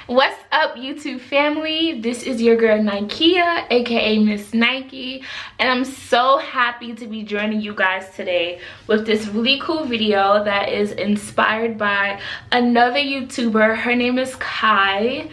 What's up, YouTube family? This is your girl Nikea, aka Miss Nike, and I'm so happy to be joining you guys today with this really cool video that is inspired by another YouTuber. Her name is Kai.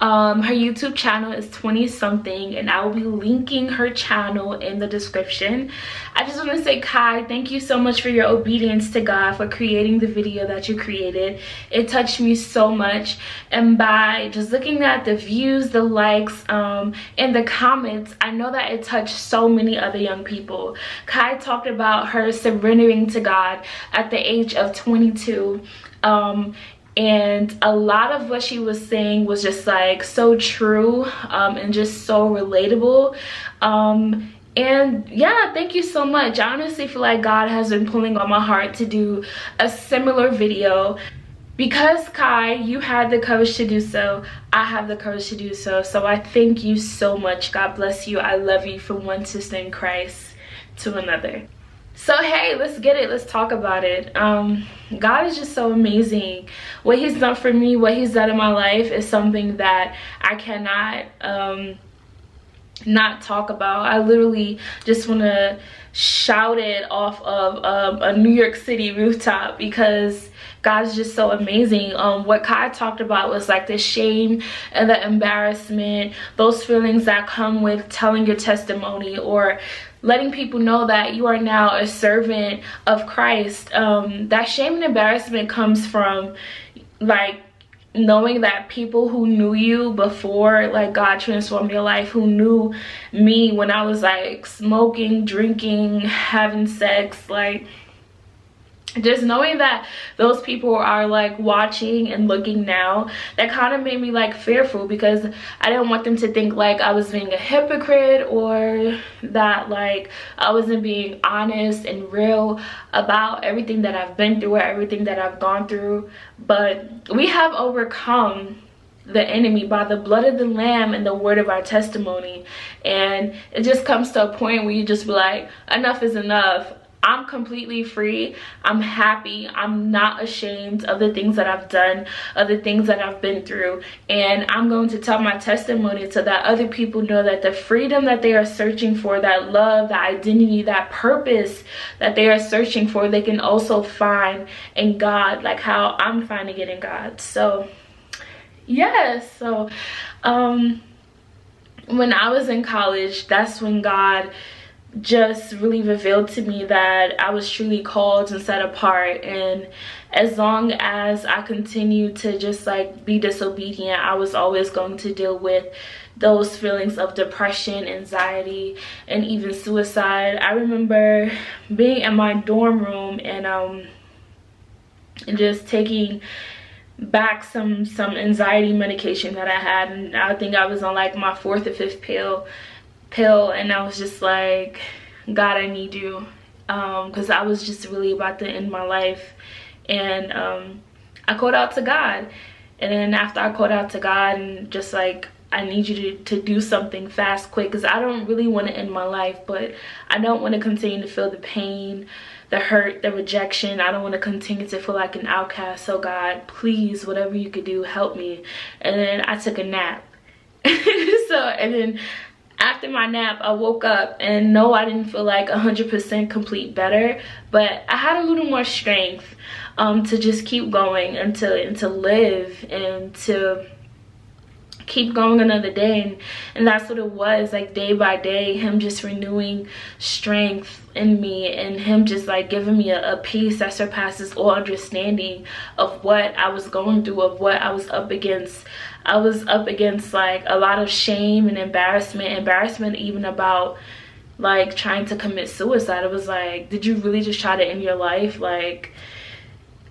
Her YouTube channel is 20 something, and I will be linking her channel in the description. I just want to say, Kai, thank you so much for your obedience to God for creating the video that you created. It touched me so much, and by just looking at the views, the likes, and the comments, I know that it touched so many other young people. Kai talked about her surrendering to God at the age of 22. And a lot of what she was saying was just like so true, and just so relatable. And yeah, thank you so much. I honestly feel like God has been pulling on my heart to do a similar video. Because Kai, you had the courage to do so, I have the courage to do so. So I thank you so much. God bless you. I love you from one sister in Christ to another. So hey, let's get it. Let's talk about it. God is just so amazing. What he's done for me, what he's done in my life is something that I cannot not talk about. I literally just want to shout it off of a New York City rooftop because God is just so amazing. What Kai talked about was like the shame and the embarrassment, those feelings that come with telling your testimony or letting people know that you are now a servant of Christ. That shame and embarrassment comes from like knowing that people who knew you before like God transformed your life, who knew me when I was like smoking, drinking, having sex, like just knowing that those people are like watching and looking now, that kind of made me like fearful because I didn't want them to think like I was being a hypocrite or that like I wasn't being honest and real about everything that I've been through or everything that I've gone through. But we have overcome the enemy by the blood of the Lamb and the word of our testimony. And it just comes to a point where you just be like, enough is enough. I'm completely free. I'm happy. I'm not ashamed of the things that I've done, of the things that I've been through. And I'm going to tell my testimony so that other people know that the freedom that they are searching for, that love, that identity, that purpose that they are searching for, they can also find in God, like how I'm finding it in God. So, yes. So, when I was in college, that's when God just really revealed to me that I was truly called and set apart. And as long as I continued to just like be disobedient, I was always going to deal with those feelings of depression, anxiety, and even suicide. I remember being in my dorm room and just taking back some anxiety medication that I had, and I think I was on like my 4th or 5th pill, and I was just like, God, I need you, because I was just really about to end my life. And I called out to God, and then after I called out to God and just like, I need you to do something fast, quick, because I don't really want to end my life, but I don't want to continue to feel the pain, the hurt, the rejection. I don't want to continue to feel like an outcast. So God, please, whatever you could do, help me. And then I took a nap. And then after my nap, I woke up, and no, I didn't feel like 100% complete better, but I had a little more strength to just keep going and to live and to keep going another day. And that's what it was, like day by day, him just renewing strength in me, and him just like giving me a peace that surpasses all understanding of what I was going through, of what I was up against. I was up against like a lot of shame and embarrassment even about like trying to commit suicide. It was like, did you really just try to end your life? Like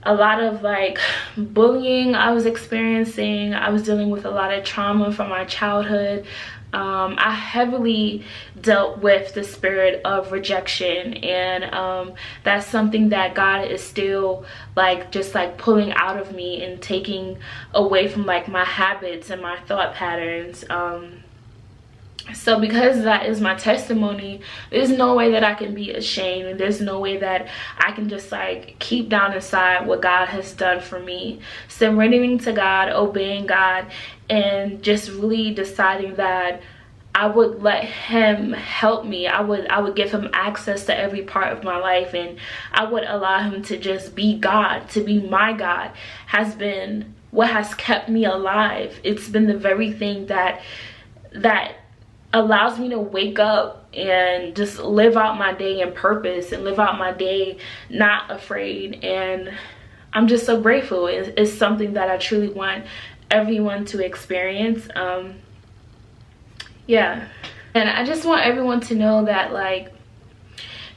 a lot of like bullying I was experiencing. I was dealing with a lot of trauma from my childhood. I heavily dealt with the spirit of rejection, and that's something that God is still like just like pulling out of me and taking away from like my habits and my thought patterns. So because that is my testimony, there's no way that I can be ashamed. There's no way that I can just like keep down inside what God has done for me. Surrendering to God, obeying God, and just really deciding that I would let him help me. I would give him access to every part of my life, and I would allow him to just be God, to be my God, has been what has kept me alive. It's been the very thing that allows me to wake up and just live out my day in purpose and live out my day not afraid. And I'm just so grateful. It's something that I truly want everyone to experience. Yeah, and I just want everyone to know that like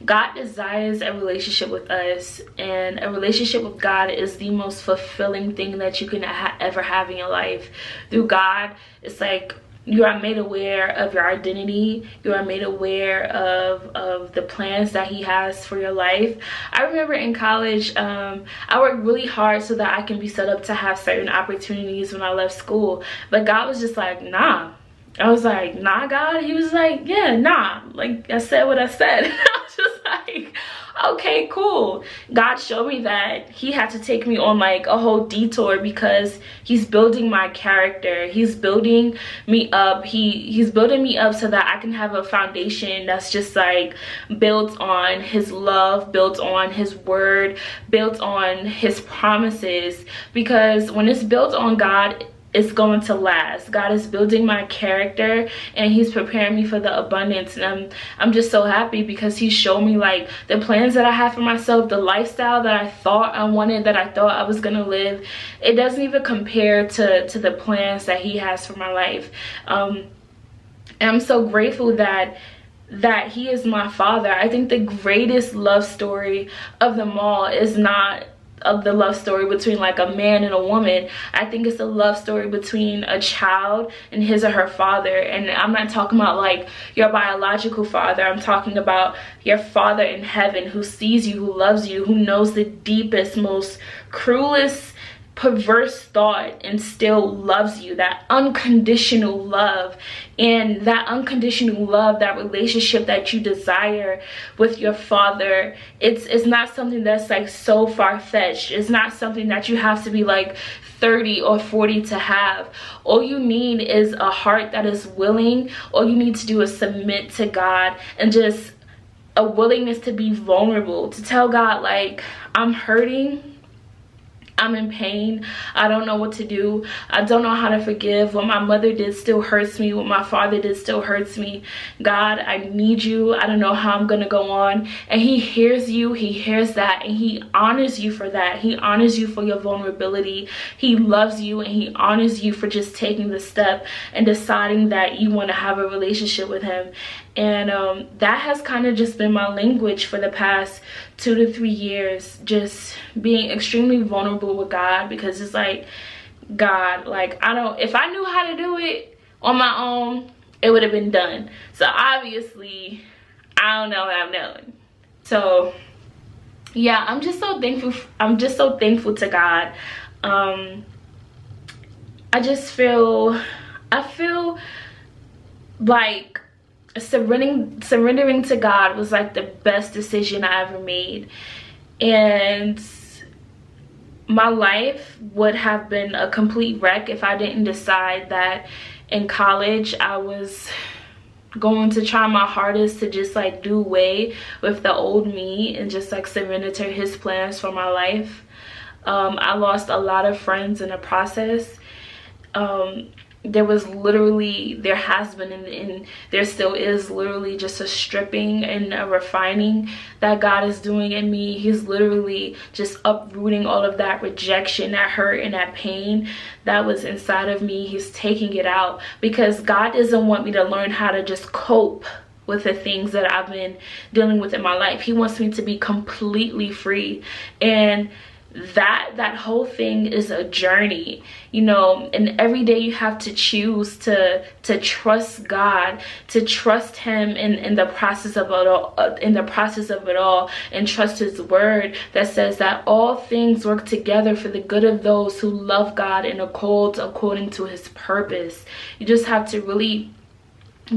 God desires a relationship with us, and a relationship with God is the most fulfilling thing that you can ever have in your life. Through God, it's like you are made aware of your identity. You are made aware of the plans that he has for your life. I remember in college, I worked really hard so that I can be set up to have certain opportunities when I left school. But God was just like, nah. I was like, nah, God? He was like, yeah, nah. Like, I said what I said. I was just like, okay, cool. God showed me that he had to take me on like a whole detour because he's building my character. He's building me up. He's building me up so that I can have a foundation that's just like built on his love, built on his word, built on his promises. Because when it's built on God, it's going to last. God is building my character, and he's preparing me for the abundance. And I'm just so happy because he showed me like the plans that I have for myself, the lifestyle that I thought I wanted, that I thought I was gonna live. It doesn't even compare to the plans that he has for my life. And I'm so grateful that he is my father. I think the greatest love story of them all is not of the love story between like a man and a woman. I think it's a love story between a child and his or her father. And I'm not talking about like your biological father. I'm talking about your father in heaven who sees you, who loves you, who knows the deepest, most cruelest, perverse thought, and still loves you. That unconditional love. And that unconditional love, that relationship that you desire with your father, it's not something that's like so far-fetched. It's not something that you have to be like 30 or 40 to have. All you need is a heart that is willing. All you need to do is submit to God, and just a willingness to be vulnerable, to tell God like, I'm hurting, I'm in pain, I don't know what to do, I don't know how to forgive. What my mother did still hurts me, what my father did still hurts me. God, I need you, I don't know how I'm gonna go on. And he hears you, he hears that, and he honors you for that. He honors you for your vulnerability. He loves you, and he honors you for just taking the step and deciding that you want to have a relationship with him. And that has kind of just been my language for the past 2 to 3 years, just being extremely vulnerable with God. Because it's like, God, like, if I knew how to do it on my own, it would have been done. So obviously I don't know what I'm doing. So yeah, I'm just so thankful. I'm just so thankful to God. I feel like surrendering to God was like the best decision I ever made. And my life would have been a complete wreck if I didn't decide that in college I was going to try my hardest to just like do away with the old me and just like surrender to his plans for my life. I lost a lot of friends in the process. There has been and there still is literally just a stripping and a refining that God is doing in me. He's literally just uprooting all of that rejection, that hurt, and that pain that was inside of me. He's taking it out because God doesn't want me to learn how to just cope with the things that I've been dealing with in my life. He wants me to be completely free. And that whole thing is a journey, you know, and every day you have to choose to trust God, to trust him in the process of it all, and trust his word that says that all things work together for the good of those who love God and are called according to his purpose. You just have to really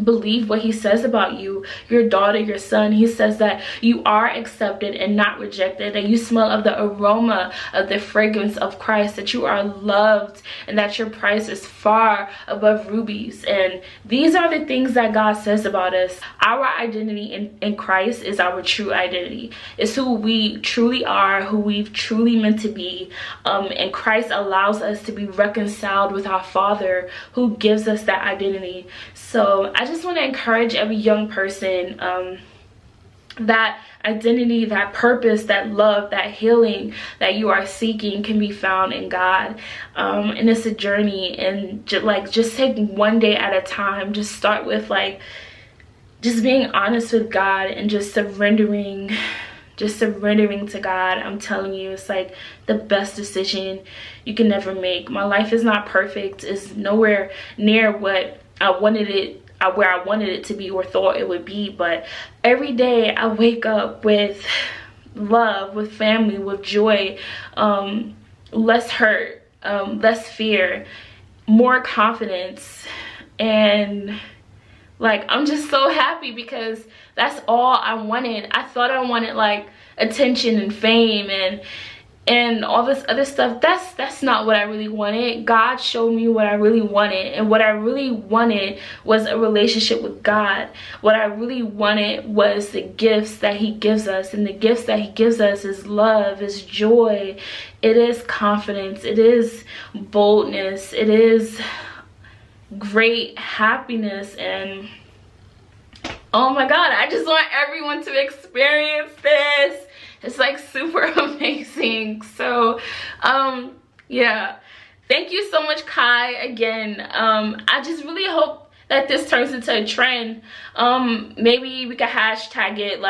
believe what he says about you, your daughter, your son. He says that you are accepted and not rejected, that you smell of the aroma of the fragrance of Christ, that you are loved, and that your price is far above rubies. And these are the things that God says about us. Our identity in Christ is our true identity. It's who we truly are, who we've truly meant to be. And Christ allows us to be reconciled with our Father, who gives us that identity. So I just want to encourage every young person, that identity, that purpose, that love, that healing that you are seeking can be found in God. And it's a journey, and just take one day at a time. Just start with just being honest with God and just surrendering to God. I'm telling you, it's like the best decision you can never make. My life is not perfect. It's nowhere near what I wanted it, where I wanted it to be or thought it would be, but every day I wake up with love, with family, with joy, less hurt, less fear, more confidence, and I'm just so happy because that's all I wanted. I thought I wanted attention and fame and all this other stuff. That's not what I really wanted. God showed me what I really wanted, and what I really wanted was a relationship with God. What I really wanted was the gifts that he gives us, and the gifts that he gives us is love, is joy, it is confidence, it is boldness, it is great happiness. And oh my God, I just want everyone to experience this. It's super amazing. So yeah, thank you so much, Kai, again. I just really hope that this turns into a trend. Maybe we could hashtag it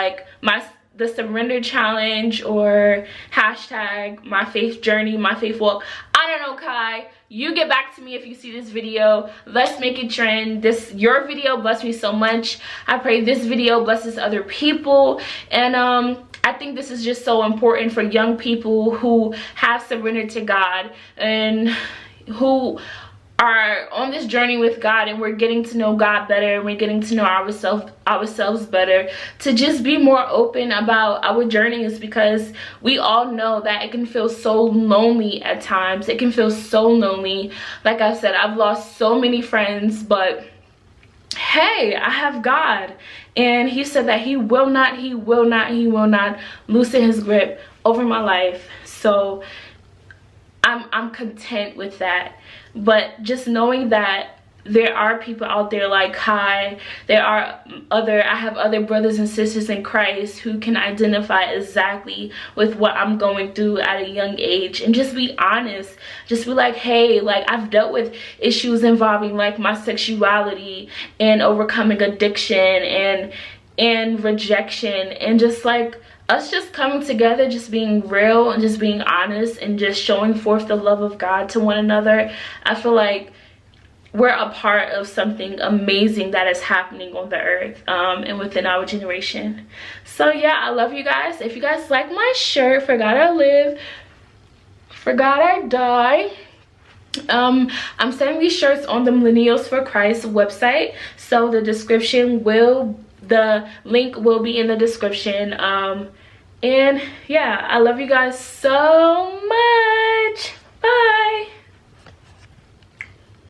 the surrender challenge, or hashtag my faith journey, my faith walk. I don't know, Kai. You get back to me if you see this video. Let's make it trend. Your video blessed me so much. I pray this video blesses other people. And I think this is just so important for young people who have surrendered to God and who are on this journey with God, and we're getting to know God better, and we're getting to know ourselves better, to just be more open about our journeys, because we all know that it can feel so lonely at times. It can feel so lonely. Like I said, I've lost so many friends, but hey, I have God, and he said that he will not loosen his grip over my life. So I'm content with that. But just knowing that there are people out there like Kai, I have other brothers and sisters in Christ who can identify exactly with what I'm going through at a young age, and just be honest. Just be like, hey, I've dealt with issues involving my sexuality and overcoming addiction and rejection, and just us just coming together, just being real and just being honest and just showing forth the love of God to one another. I feel like we're a part of something amazing that is happening on the earth and within our generation. So yeah, I love you guys. If you guys like my shirt, For God I Live, For God I Die, I'm selling these shirts on the Millennials for Christ website, so the link will be in the description. And yeah, I love you guys so much. Bye.